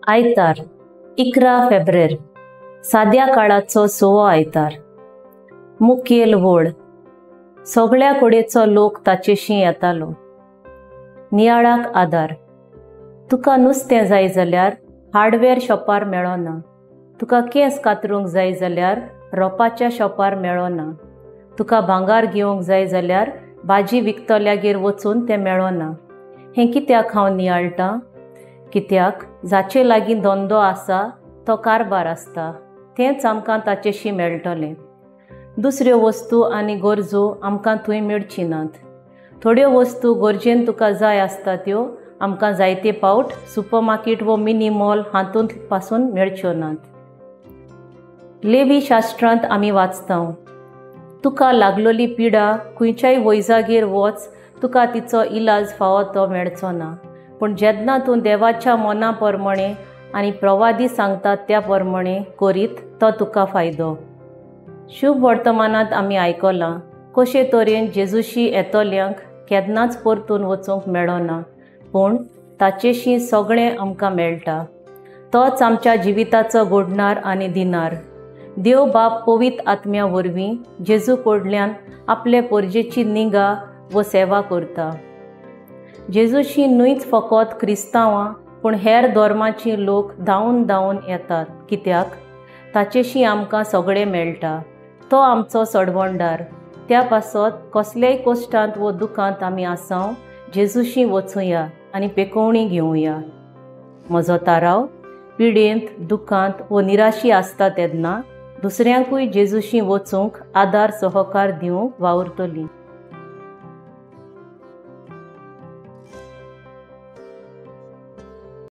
आयतार 11 फेब्रेर साद्या काळाचो 6वो आयतार। मुखेल व्होळ सगळ्या कडेचो लोक ताचेशी येतालो। नियाळाक आदार तुका नुस्तें जाय जाल्यार हार्डवेअर शॉपार मेळना। तुका केंस कातरूंक जाय जाल्यार रोपाच्या शॉपार मेळना। तुका भांगार घेवंक जाय जाल्यार भाजी विकतल्यागेर वचून तें मेळना। हें कित्याक हांव नियाळटां? कित्याक जाचे लागीं धंदो आसा तो कारबार आसता तेंच आमकां ताचेशी मेळटलें। दुसऱ्यो वस्तू आनी गरजो आमकां थंय मेळची नात। थोड्यो वस्तू गरजेन तुका जाय आसता त्यो आमकां जायते पावट सुपरमार्केट वो मिनी मॉल हातूंत पासून मेळच्यो नात। लेवी शास्त्रांत आमी वाचतां, तुका लागलोली पिडा खंयच्याय वैजागेर वच तुका तिचो इलाज फावो तो मेळचो ना। पूण जेन्ना तूं देवाच्या मना प्रमाणे आनी प्रवादी सांगतात त्या प्रमाणे करीत तो तुका फायदो। शुभ वर्तमानांत आमी आयकलां कशे तरेन जेजूशी येतल्यांक केन्नाच परतून वचूंक मेळना, पूण ताचेशी सगळें आमकां मेळटा। तोच आमच्या जिविताचो घडणार आनी दिनार। देव बाप पवित्र आत्म्या वरवीं जेजू कडल्यान आपले परजेची निगा व सेवा करता। जेजूशी न्हूच फकत क्रिस्तांवां पूण हेर धर्माची लोक धांवन धांवन येतात, कित्याक ताचेशी आमकां सगळें मेळटा। तो आमचो सडवंडार। त्या पासत कसलेय कश्टांत व दुखांत आमी आसां जेजूशी वचुया आनी पेकोवणी घेवया। म्हजो ताराव पिडेंत दुखांत व निराशी आसता तेन्ना दुसऱ्यांकूय जेजूशी वचूंक आदार सहकार दिवंक वावुरतली।